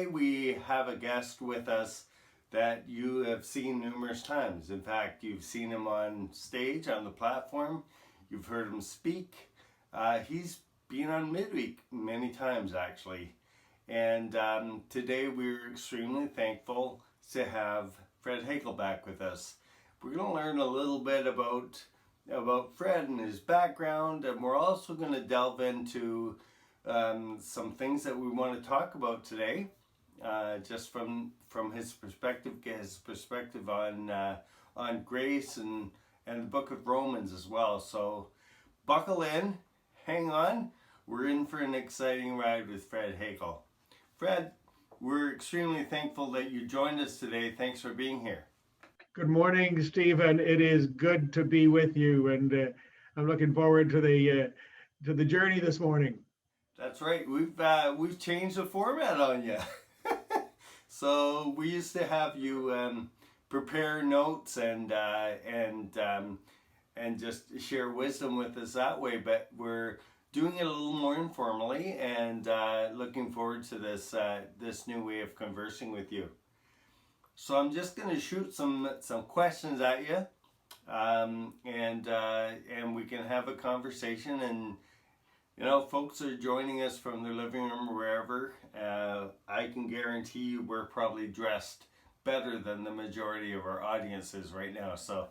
today we have a guest with us that you have seen numerous times. In fact, you've seen him on stage, on the platform. You've heard him speak. He's been on MidWeek many times, actually. And today we're extremely thankful to have Fred Hagle back with us. We're going to learn a little bit about Fred and his background, and we're also going to delve into some things that we want to talk about today, just from his perspective on grace and the book of Romans as well. So buckle in, hang on. We're in for an exciting ride with Fred Hagle. Fred, we're extremely thankful that you joined us today. Thanks for being here. Good morning, Stephen. It is good to be with you, and I'm looking forward to the journey this morning. That's right. We've changed the format on you. So we used to have you prepare notes and just share wisdom with us that way, but we're doing it a little more informally, and looking forward to this new way of conversing with you. So I'm just going to shoot some questions at you, and we can have a conversation. And you know, folks are joining us from their living room or wherever. I can guarantee you we're probably dressed better than the majority of our audience is right now. So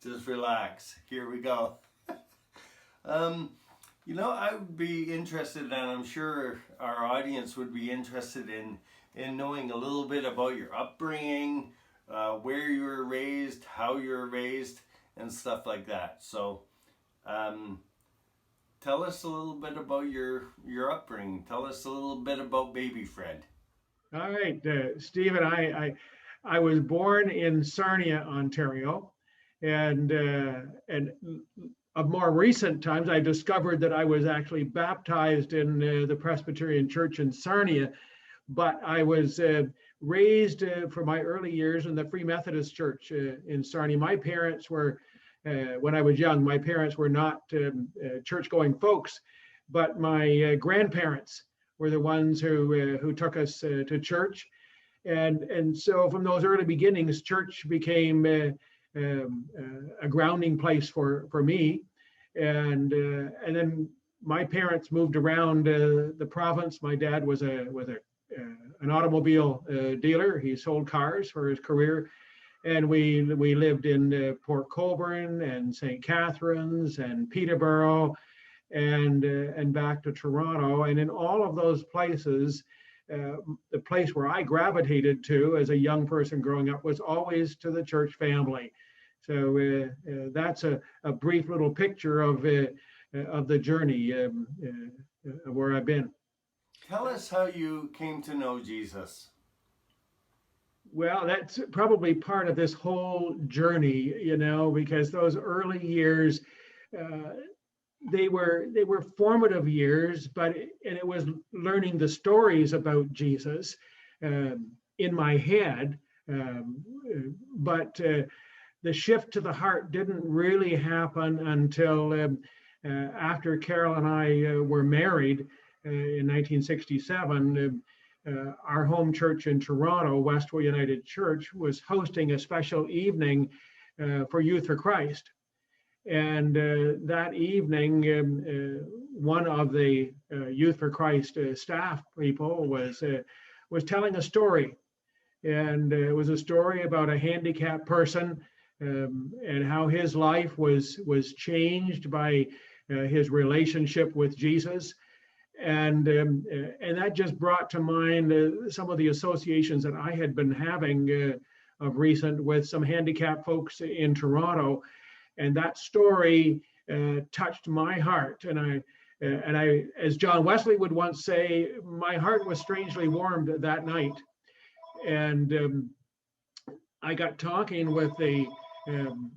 just relax. Here we go. You know, I would be interested, and I'm sure our audience would be interested in knowing a little bit about your upbringing, where you were raised, how you were raised, and stuff like that. So tell us a little bit about your upbringing. Tell us a little bit about baby Fred. All right, Stephen, I was born in Sarnia, Ontario, and of more recent times, I discovered that I was actually baptized in the Presbyterian Church in Sarnia, but I was raised for my early years in the Free Methodist Church in Sarnia. My parents were, when I was young, my parents were not church-going folks, but my grandparents were the ones who took us to church, and so from those early beginnings, church became a grounding place for me, and then my parents moved around the province. My dad was an automobile dealer. He sold cars for his career. And we lived in Port Colborne and St. Catharines and Peterborough and back to Toronto. And in all of those places, the place where I gravitated to as a young person growing up was always to the church family. So that's a brief little picture of the journey of where I've been. Tell us how you came to know Jesus. Well, that's probably part of this whole journey, you know, because those early years, they were formative years, and it was learning the stories about Jesus in my head, but the shift to the heart didn't really happen until after Carol and I were married in 1967. Our home church in Toronto, Westville United Church, was hosting a special evening for Youth for Christ. And that evening, one of the Youth for Christ staff people was telling a story. And it was a story about a handicapped person and how his life was changed by his relationship with Jesus. And that just brought to mind some of the associations that I had been having of recent with some handicapped folks in Toronto, and that story touched my heart. And I, as John Wesley would once say, my heart was strangely warmed that night. And I got talking with the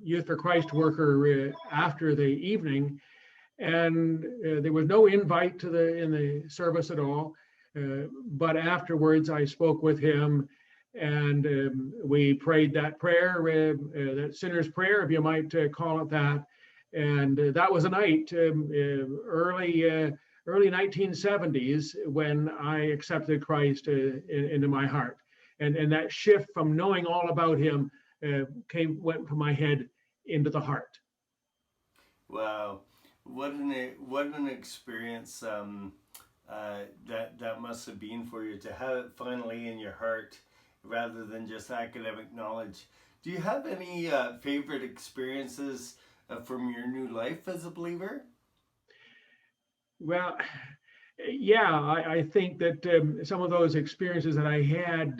Youth for Christ worker after the evening. And there was no invite in the service at all. But afterwards, I spoke with him, and we prayed that prayer, that sinner's prayer, if you might call it that. And that was a night early early 1970s when I accepted Christ into my heart. And that shift from knowing all about him went from my head into the heart. Wow, what an experience that must have been for you to have it finally in your heart, rather than just academic knowledge. Do you have any favorite experiences from your new life as a believer? Well, yeah, I think that some of those experiences that I had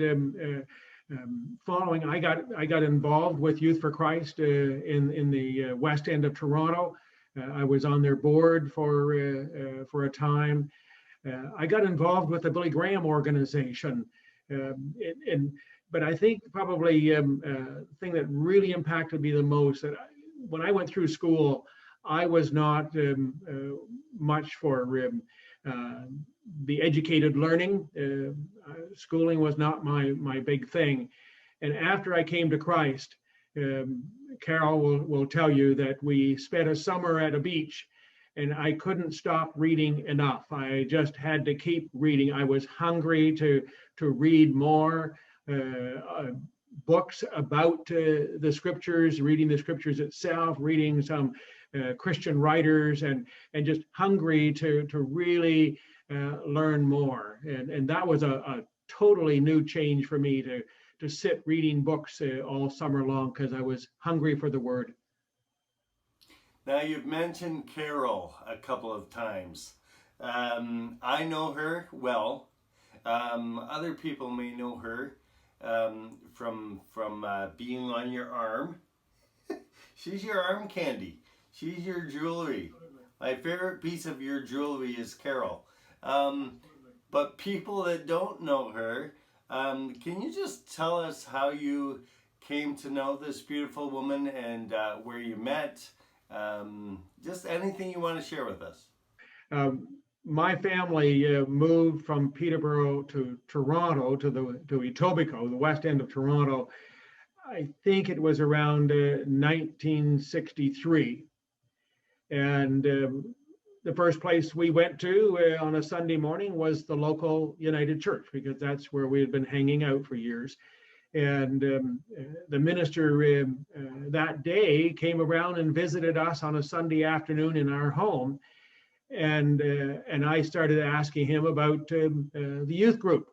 following, I got involved with Youth for Christ in the west end of Toronto. I was on their board for a time. I got involved with the Billy Graham organization, but I think probably the thing that really impacted me the most, that when I went through school, I was not much for uh, the educated learning. Schooling was not my big thing. And after I came to Christ, um, Carol will tell you that we spent a summer at a beach and I couldn't stop reading enough. I just had to keep reading. I was hungry to read more books about the scriptures, reading the scriptures itself, reading some Christian writers, and just hungry to really learn more. And that was a totally new change for me to sit reading books all summer long because I was hungry for the word. Now, you've mentioned Carol a couple of times. I know her well. Other people may know her from being on your arm. She's your arm candy. She's your jewelry. My favorite piece of your jewelry is Carol. But people that don't know her, can you just tell us how you came to know this beautiful woman and where you met? Just anything you want to share with us. Um, my family moved from Peterborough to Toronto to Etobicoke, the west end of Toronto. I think it was around 1963, and the first place we went to on a Sunday morning was the local United Church, because that's where we had been hanging out for years. And the minister that day came around and visited us on a Sunday afternoon in our home, and I started asking him about the youth group.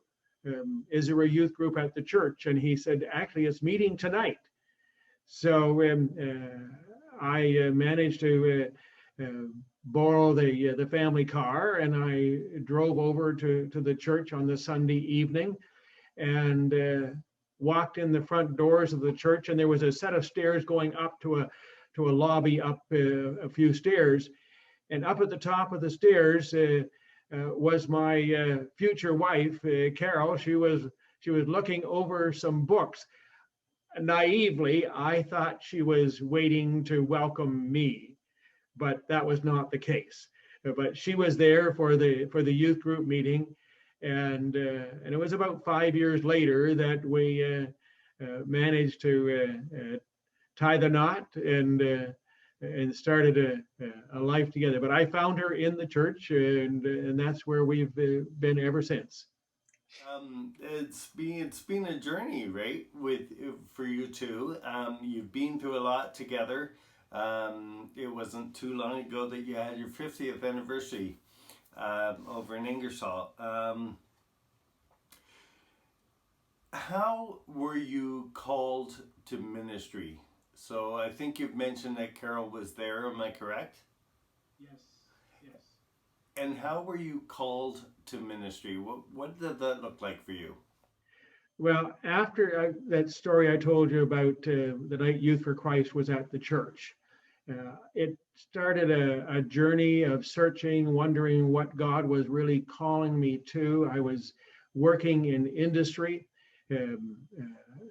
Is there a youth group at the church? And he said, actually, it's meeting tonight. So I managed to borrow the family car, and I drove over to the church on the Sunday evening, and walked in the front doors of the church, and there was a set of stairs going up to a lobby up a few stairs, and up at the top of the stairs was my future wife, Carol. She was looking over some books. Naively, I thought she was waiting to welcome me, but that was not the case. But she was there for the youth group meeting, and it was about 5 years later that we managed to tie the knot and started a life together. But I found her in the church, and that's where we've been ever since. It's been a journey, right? For you two. You've been through a lot together. It wasn't too long ago that you had your 50th anniversary over in Ingersoll. How were you called to ministry? So I think you've mentioned that Carol was there. Am I correct? Yes, yes. And how were you called to ministry? What did that look like for you? Well, after that story I told you about the night Youth for Christ was at the church, it started a journey of searching, wondering what God was really calling me to. I was working in industry.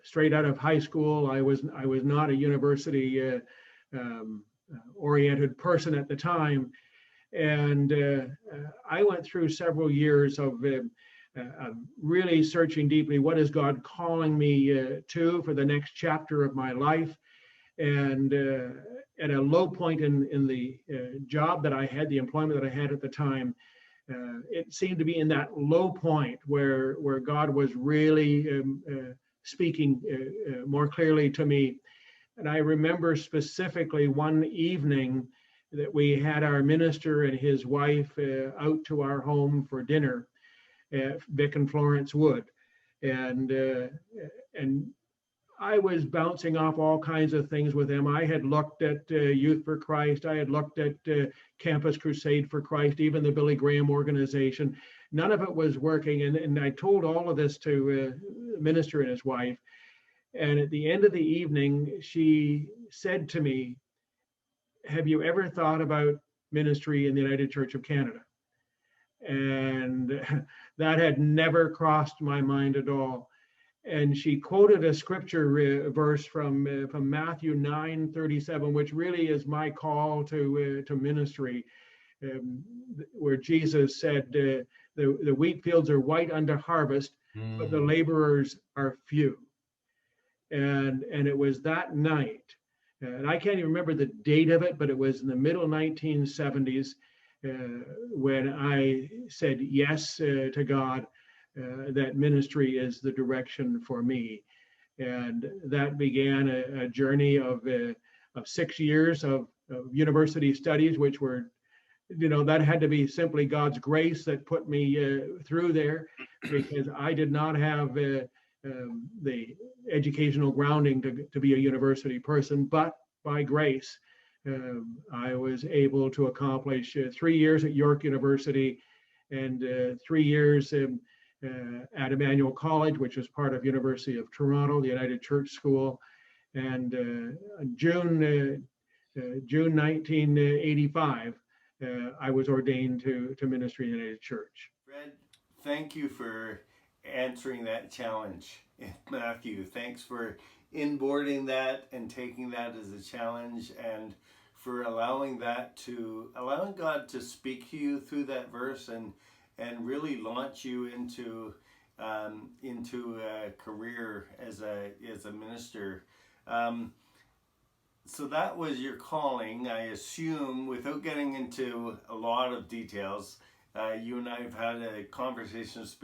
Straight out of high school, I was not a university oriented person at the time, and I went through several years of really searching deeply. What is God calling me to for the next chapter of my life? And at a low point in the job that I had, the employment that I had at the time, it seemed to be in that low point where God was really speaking more clearly to me. And I remember specifically one evening that we had our minister and his wife out to our home for dinner at Vic and Florence Wood. And I was bouncing off all kinds of things with them. I had looked at Youth for Christ. I had looked at Campus Crusade for Christ, even the Billy Graham organization. None of it was working. And I told all of this to the minister and his wife. And at the end of the evening, she said to me, "Have you ever thought about ministry in the United Church of Canada?" And that had never crossed my mind at all. And she quoted a scripture verse from Matthew 9:37, which really is my call to ministry, where Jesus said, the wheat fields are white unto harvest, but the laborers are few. And it was that night, and I can't even remember the date of it, but it was in the middle 1970s when I said yes to God, that ministry is the direction for me. And that began a journey of 6 years of university studies, which were, that had to be simply God's grace that put me through there, because I did not have the educational grounding to be a university person, but by grace, I was able to accomplish 3 years at York University and 3 years at Emmanuel College, which was part of University of Toronto, the United Church School. And June 1985, I was ordained to ministry in the United Church. Fred, thank you for answering that challenge. Matthew, thanks for inboarding that and taking that as a challenge, and for allowing God to speak to you through that verse and really launch you into a career as a minister. So that was your calling, I assume, without getting into a lot of details. You and I have had conversations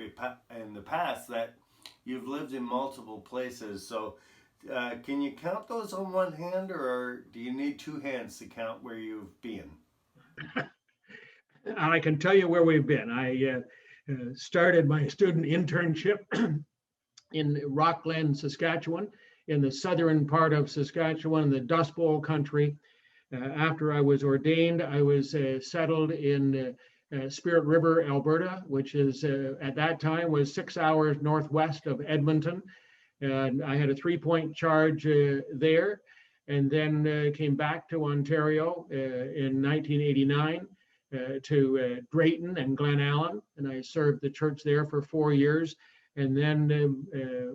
in the past that you've lived in multiple places. So can you count those on one hand, or do you need two hands to count where you've been? I can tell you where we've been. I started my student internship in Rockland, Saskatchewan, in the southern part of Saskatchewan, the Dust Bowl country. After I was ordained, I was settled in Spirit River, Alberta, which is at that time was 6 hours northwest of Edmonton. And I had a 3-point charge there, and then came back to Ontario in 1989 to Drayton and Glen Allen, and I served the church there for 4 years, and then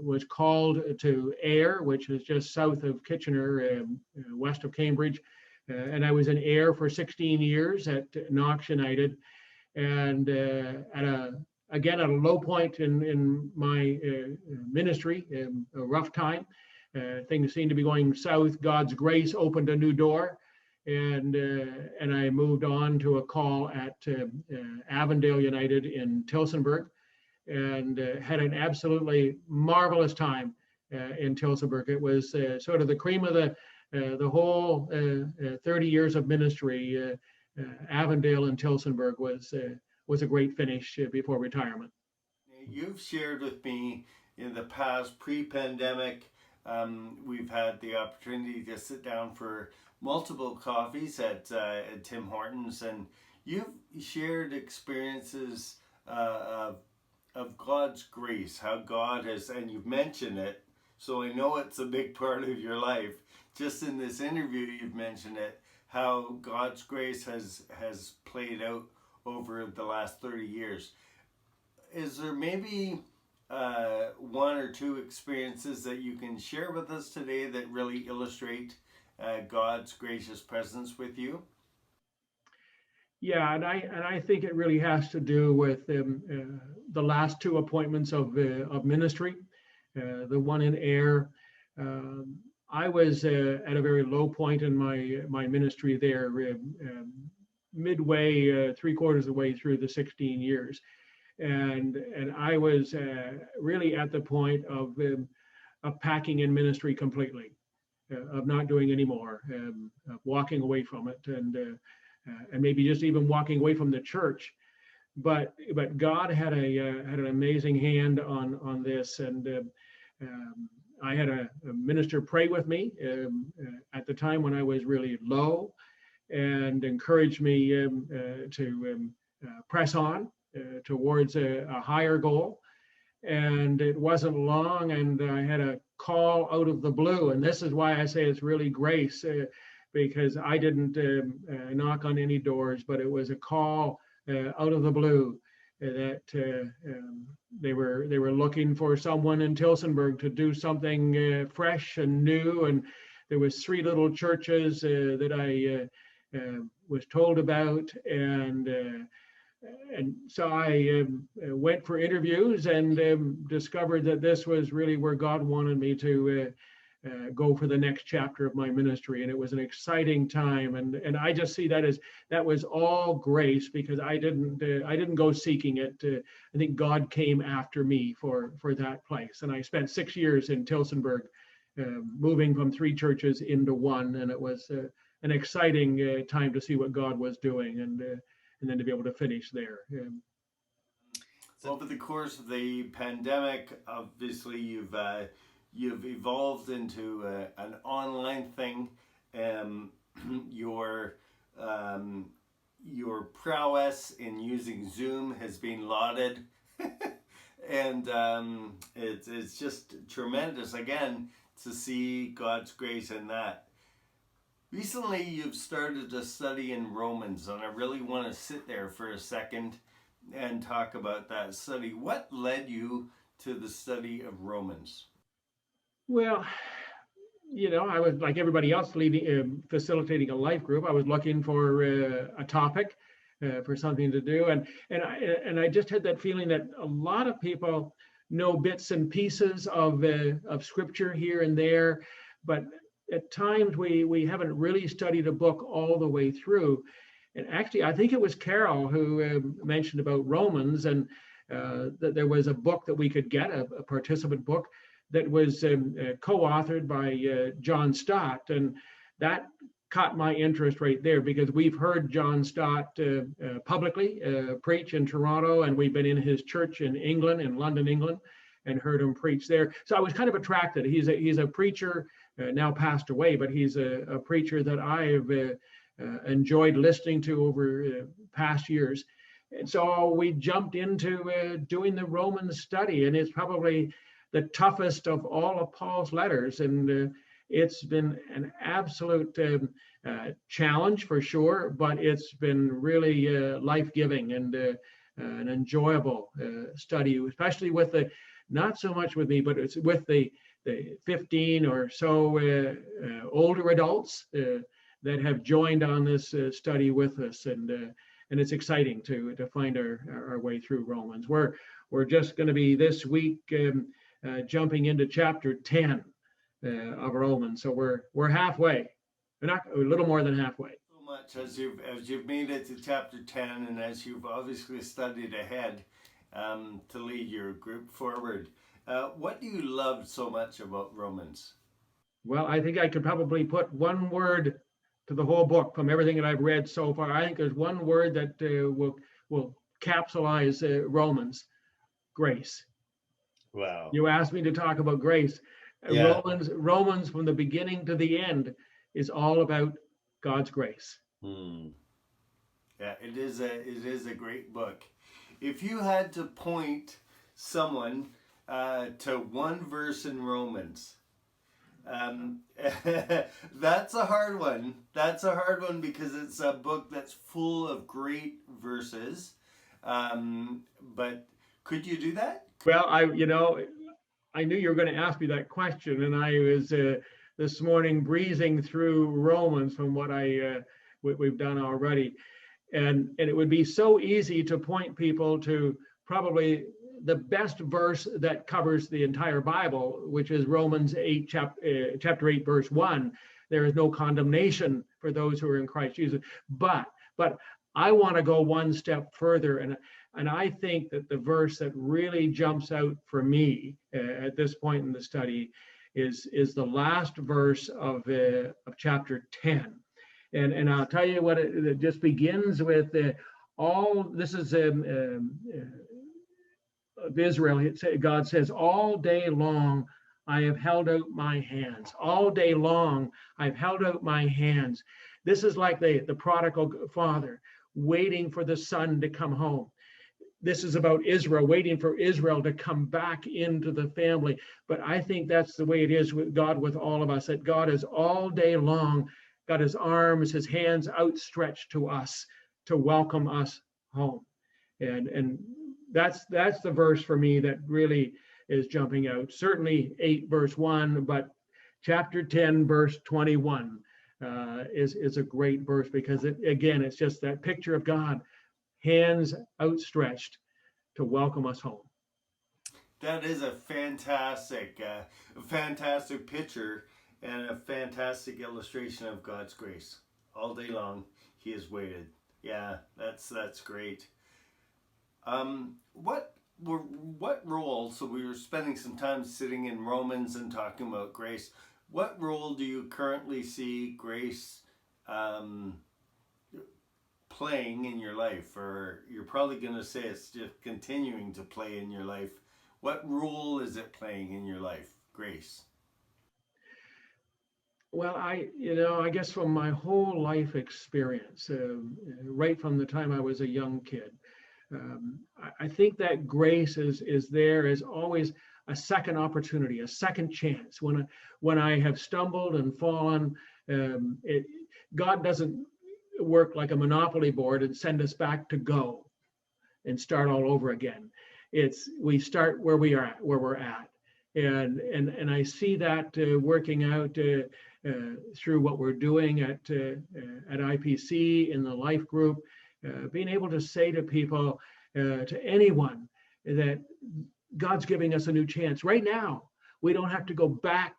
was called to Ayr, which is just south of Kitchener, west of Cambridge, and I was in Ayr for 16 years at Knox United, and again, at a low point in my ministry, a rough time. Things seemed to be going south. God's grace opened a new door, and I moved on to a call at Avondale United in Tillsonburg, and had an absolutely marvelous time in Tillsonburg. It was sort of the cream of the whole 30 years of ministry. Avondale and Tillsonburg was a great finish before retirement. You've shared with me in the past, pre-pandemic, we've had the opportunity to sit down for multiple coffees at Tim Hortons, and you've shared experiences of God's grace, how God has, and you've mentioned it, so I know it's a big part of your life. Just in this interview, you've mentioned it, how God's grace has played out over the last 30 years. Is there maybe one or two experiences that you can share with us today that really illustrate God's gracious presence with you? Yeah, and I think it really has to do with the last two appointments of ministry. The one in Ayr, I was at a very low point in my ministry there. midway, 3/4 of the way through the 16 years. And I was really at the point of packing in ministry completely, of not doing anymore, of walking away from it, and maybe just even walking away from the church. But God had an amazing hand on this, and I had a minister pray with me at the time when I was really low, and encouraged me to press on towards a higher goal. And it wasn't long, and I had a call out of the blue. And this is why I say it's really grace, because I didn't knock on any doors, but it was a call out of the blue that they were looking for someone in Tillsonburg to do something fresh and new. And there was 3 little churches that I was told about, and so I went for interviews, and discovered that this was really where God wanted me to go for the next chapter of my ministry. And it was an exciting time, and I just see that was all grace, because I didn't go seeking it. I think God came after me for that place. And I spent 6 years in Tillsonburg, moving from 3 churches into 1, and it was an exciting time to see what God was doing, and then to be able to finish there. Over the course of the pandemic, obviously you've evolved into an online thing. Your prowess in using Zoom has been lauded, and it's just tremendous again to see God's grace in that. Recently, you've started a study in Romans, and I really want to sit there for a second and talk about that study. What led you to the study of Romans? Well, I was like everybody else, facilitating a life group. I was looking for a topic, for something to do, and I just had that feeling that a lot of people know bits and pieces of Scripture here and there, but at times we haven't really studied a book all the way through. And actually, I think it was Carol who mentioned about Romans, and that there was a book that we could get, a participant book, that was co-authored by John Stott. And that caught my interest right there, because we've heard John Stott publicly preach in Toronto, and we've been in his church in England, in London, England, and heard him preach there. So I was kind of attracted. He's a preacher, now passed away, but he's a preacher that I've enjoyed listening to over past years. And so we jumped into doing the Romans study, and it's probably the toughest of all of Paul's letters. And it's been an absolute challenge for sure, but it's been really life-giving and an enjoyable study, especially with not so much with me, but it's with the 15 or so older adults that have joined on this study with us, and it's exciting to find our way through Romans. We're just going to be this week jumping into chapter 10 of Romans, so we're halfway. We're not a little more than halfway. So much as you've made it to chapter 10, and as you've obviously studied ahead to lead your group forward. What do you love so much about Romans? Well, I think I could probably put one word to the whole book from everything that I've read so far. I think there's one word that will capsulize Romans: grace. Wow. You asked me to talk about grace. Yeah. Romans from the beginning to the end is all about God's grace. Yeah, it is a great book. If you had to point someone to one verse in Romans, that's a hard one. That's a hard one, because it's a book that's full of great verses. But could you do that? Well, I knew you were going to ask me that question, and I was this morning breezing through Romans from what we've done already, and it would be so easy to point people to probably the best verse that covers the entire Bible, which is Romans 8, chapter 8, verse 1. there is no condemnation for those who are in Christ Jesus. But I want to go one step further, and I think that the verse that really jumps out for me at this point in the study is the last verse of chapter 10. And I'll tell you what it just begins with. This is of Israel. God says, all day long I have held out my hands. All day long I've held out my hands. This is like the prodigal father waiting for the son to come home. This is about Israel, waiting for Israel to come back into the family. But I think that's the way it is with God, with all of us, that God is all day long, got his arms, his hands outstretched to us to welcome us home. And that's the verse for me that really is jumping out. Certainly 8 verse 1, but chapter 10 verse 21 is a great verse, because it's just that picture of God, hands outstretched to welcome us home. That is a fantastic picture and a fantastic illustration of God's grace. All day long, he has waited. Yeah, that's great. What role? So we were spending some time sitting in Romans and talking about grace. What role do you currently see grace playing in your life? Or you're probably going to say it's just continuing to play in your life. What role is it playing in your life, grace? Well, I guess from my whole life experience, right from the time I was a young kid, I think that grace is there as always a second opportunity, a second chance. When I have stumbled and fallen, God doesn't work like a monopoly board and send us back to go and start all over again. We start where we're at, and I see that working out through what we're doing at IPC in the life group, being able to say to people, to anyone, that God's giving us a new chance right now. We don't have to go back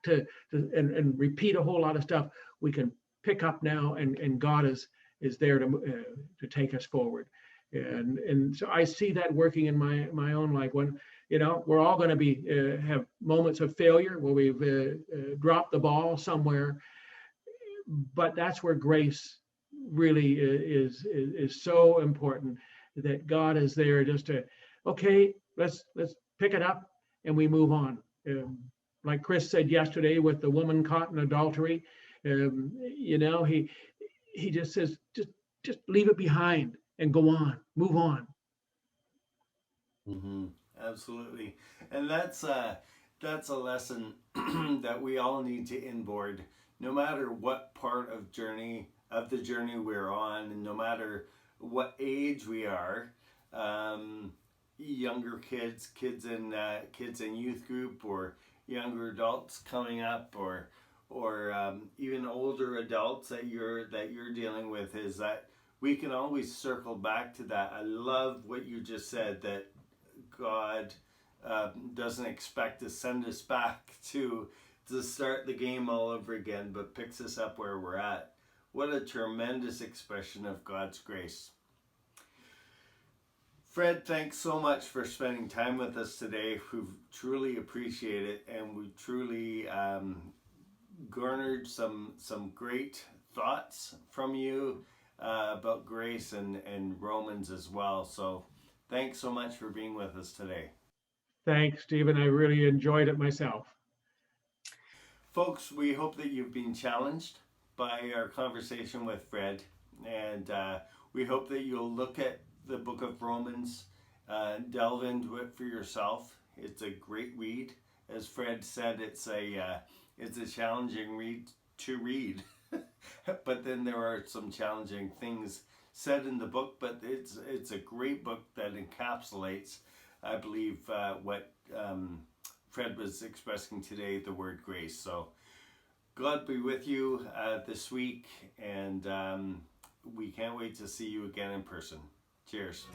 and repeat a whole lot of stuff. We can pick up now, and God is there to take us forward. And so I see that working in my own life. When we're all going to have moments of failure where we've dropped the ball somewhere, but that's where grace really is so important, that God is there just to, okay, let's pick it up and we move on. Like Chris said yesterday with the woman caught in adultery, he just says, just leave it behind and go on, move on. Mm-hmm. Absolutely. And that's a lesson that we all need to inboard, no matter what part of the journey we're on, and no matter what age we are. Younger kids in youth group, or younger adults coming up, or even older adults that you're dealing with, is that we can always circle back to that. I love what you just said, that God doesn't expect to send us back to start the game all over again, but picks us up where we're at. What a tremendous expression of God's grace. Fred, thanks so much for spending time with us today. We truly appreciate it, and we truly garnered some great thoughts from you about grace and Romans as well. So thanks so much for being with us today. Thanks, Stephen. I really enjoyed it myself. Folks, we hope that you've been challenged by our conversation with Fred, and we hope that you'll look at the book of Romans, delve into it for yourself. It's a great read. As Fred said, it's a challenging read to read, but then there are some challenging things said in the book. But it's a great book that encapsulates, I believe, what Fred was expressing today, the word grace. So God be with you this week, and we can't wait to see you again in person. Cheers.